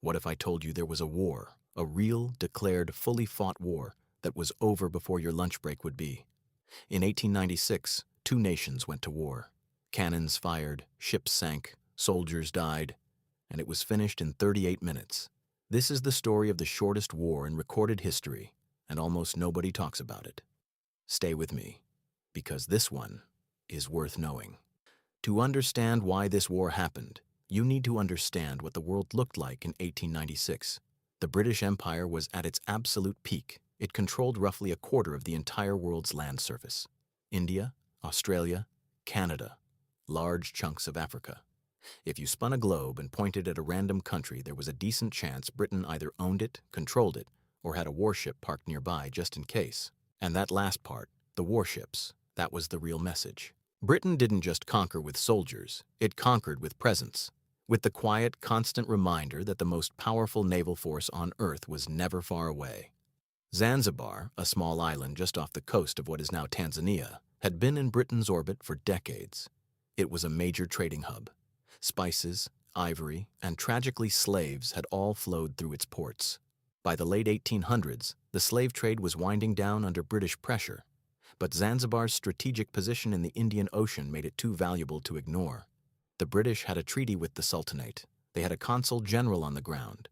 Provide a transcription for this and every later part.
What if I told you there was a war, a real, declared, fully fought war that was over before your lunch break would be? In 1896, two nations went to war. Cannons fired, ships sank, soldiers died, and it was finished in 38 minutes. This is the story of the shortest war in recorded history, and almost nobody talks about it. Stay with me, because this one is worth knowing. To understand why this war happened, you need to understand what the world looked like in 1896. The British Empire was at its absolute peak. It controlled roughly a quarter of the entire world's land surface. India, Australia, Canada, large chunks of Africa. If you spun a globe and pointed at a random country, there was a decent chance Britain either owned it, controlled it, or had a warship parked nearby just in case. And that last part, the warships, that was the real message. Britain didn't just conquer with soldiers, it conquered with presence, with the quiet, constant reminder that the most powerful naval force on Earth was never far away. Zanzibar, a small island just off the coast of what is now Tanzania, had been in Britain's orbit for decades. It was a major trading hub. Spices, ivory, and tragically slaves had all flowed through its ports. By the late 1800s, the slave trade was winding down under British pressure, but Zanzibar's strategic position in the Indian Ocean made it too valuable to ignore. The British had a treaty with the Sultanate, they had a consul general on the ground,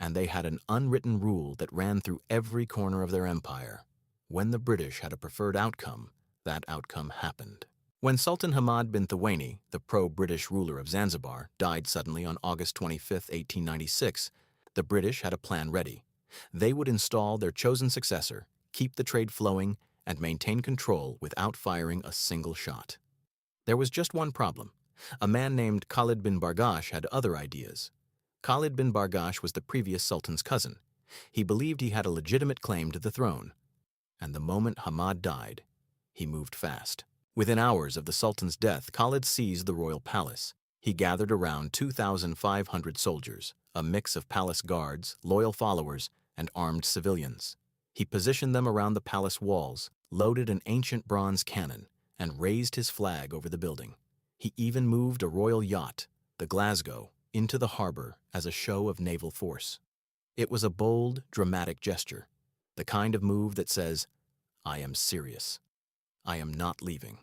and they had an unwritten rule that ran through every corner of their empire. When the British had a preferred outcome, that outcome happened. When Sultan Hamad bin Thawani, the pro-British ruler of Zanzibar, died suddenly on August 25, 1896, the British had a plan ready. They would install their chosen successor, keep the trade flowing, and maintain control without firing a single shot. There was just one problem. A man named Khalid bin Bargash had other ideas. Khalid bin Bargash was the previous sultan's cousin. He believed he had a legitimate claim to the throne. And the moment Hamad died, he moved fast. Within hours of the sultan's death, Khalid seized the royal palace. He gathered around 2,500 soldiers, a mix of palace guards, loyal followers, and armed civilians. He positioned them around the palace walls, loaded an ancient bronze cannon, and raised his flag over the building. He even moved a royal yacht, the Glasgow, into the harbor as a show of naval force. It was a bold, dramatic gesture, the kind of move that says, "I am serious. I am not leaving."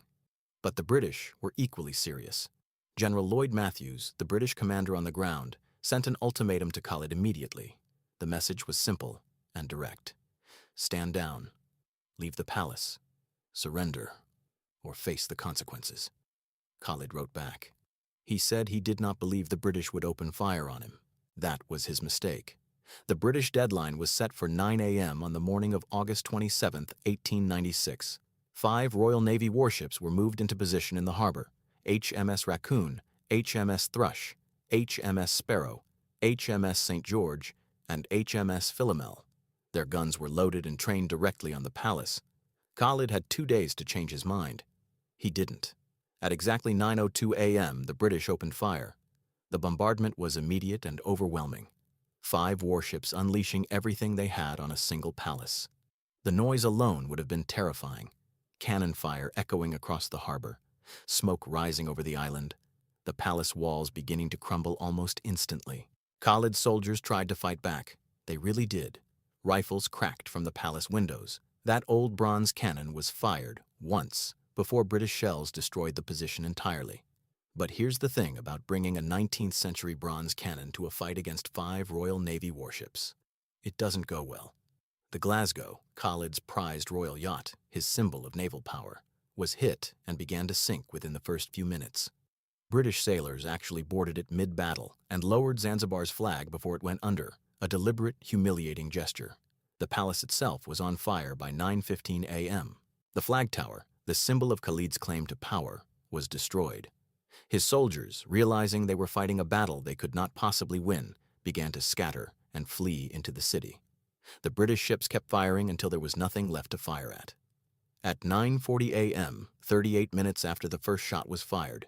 But the British were equally serious. General Lloyd Matthews, the British commander on the ground, sent an ultimatum to Khalid immediately. The message was simple and direct. Stand down, leave the palace, surrender, or face the consequences. Khalid wrote back. He said he did not believe the British would open fire on him. That was his mistake. The British deadline was set for 9 a.m. on the morning of August 27, 1896. 5 Royal Navy warships were moved into position in the harbor: HMS Raccoon, HMS Thrush, HMS Sparrow, HMS St. George, and HMS Philomel. Their guns were loaded and trained directly on the palace. Khalid had 2 days to change his mind. He didn't. At exactly 9:02 a.m., the British opened fire. The bombardment was immediate and overwhelming. 5 warships unleashing everything they had on a single palace. The noise alone would have been terrifying. Cannon fire echoing across the harbor, smoke rising over the island, the palace walls beginning to crumble almost instantly. Khalid's soldiers tried to fight back. They really did. Rifles cracked from the palace windows. That old bronze cannon was fired once before British shells destroyed the position entirely. But here's the thing about bringing a 19th century bronze cannon to a fight against 5 Royal Navy warships. It doesn't go well. The Glasgow, Khalid's prized royal yacht, his symbol of naval power, was hit and began to sink within the first few minutes. British sailors actually boarded it mid-battle and lowered Zanzibar's flag before it went under, a deliberate, humiliating gesture. The palace itself was on fire by 9:15 a.m. The flag tower, the symbol of Khalid's claim to power, was destroyed. His soldiers, realizing they were fighting a battle they could not possibly win, began to scatter and flee into the city. The British ships kept firing until there was nothing left to fire at. At 9:40 a.m., 38 minutes after the first shot was fired,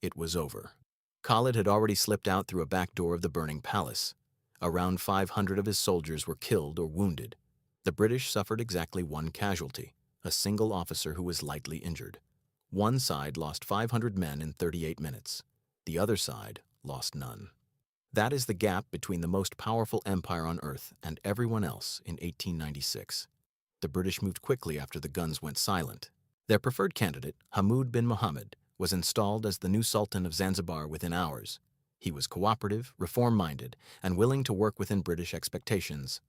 it was over. Khalid had already slipped out through a back door of the burning palace. Around 500 of his soldiers were killed or wounded. The British suffered exactly 1 casualty, a single officer who was lightly injured. One side lost 500 men in 38 minutes. The other side lost none. That is the gap between the most powerful empire on Earth and everyone else in 1896. The British moved quickly after the guns went silent. Their preferred candidate, Hamoud bin Mohammed, was installed as the new Sultan of Zanzibar within hours. He was cooperative, reform-minded, and willing to work within British expectations.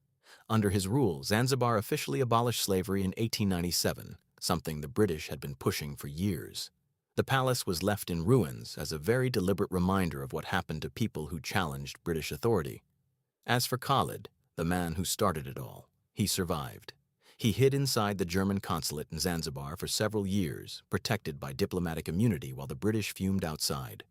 Under his rule, Zanzibar officially abolished slavery in 1897, something the British had been pushing for years. The palace was left in ruins as a very deliberate reminder of what happened to people who challenged British authority. As for Khalid, the man who started it all, he survived. He hid inside the German consulate in Zanzibar for several years, protected by diplomatic immunity while the British fumed outside.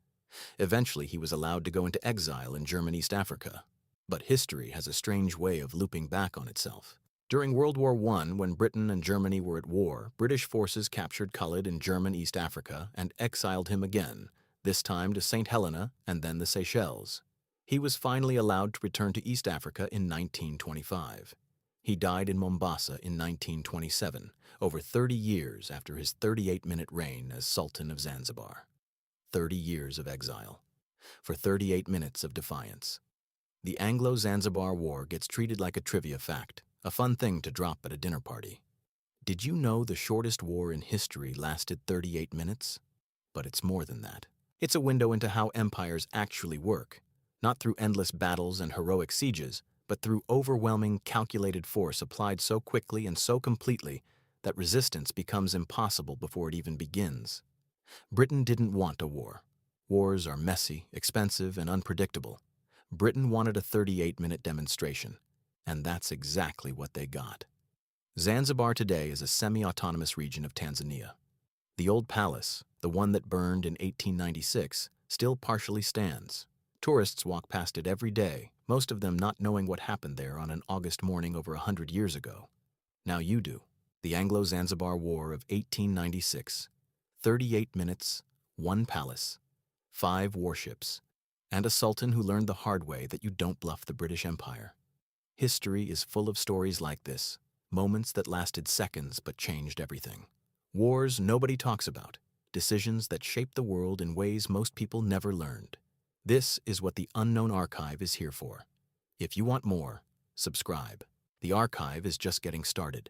Eventually, he was allowed to go into exile in German East Africa. But history has a strange way of looping back on itself. During World War I, when Britain and Germany were at war, British forces captured Khalid in German East Africa and exiled him again, this time to St. Helena and then the Seychelles. He was finally allowed to return to East Africa in 1925. He died in Mombasa in 1927, over 30 years after his 38-minute reign as Sultan of Zanzibar. 30 years of exile. For 38 minutes of defiance. The Anglo-Zanzibar War gets treated like a trivia fact, a fun thing to drop at a dinner party. Did you know the shortest war in history lasted 38 minutes? But it's more than that. It's a window into how empires actually work, not through endless battles and heroic sieges, but through overwhelming, calculated force applied so quickly and so completely that resistance becomes impossible before it even begins. Britain didn't want a war. Wars are messy, expensive, and unpredictable. Britain wanted a 38-minute demonstration, and that's exactly what they got. Zanzibar today is a semi-autonomous region of Tanzania. The old palace, the one that burned in 1896, still partially stands. Tourists walk past it every day, most of them not knowing what happened there on an August morning over 100 years ago. Now you do. The Anglo-Zanzibar War of 1896. 38 minutes, one palace, 5 warships, and a sultan who learned the hard way that you don't bluff the British Empire. History is full of stories like this, moments that lasted seconds but changed everything. Wars nobody talks about, decisions that shaped the world in ways most people never learned. This is what the Unknown Archive is here for. If you want more, subscribe. The archive is just getting started.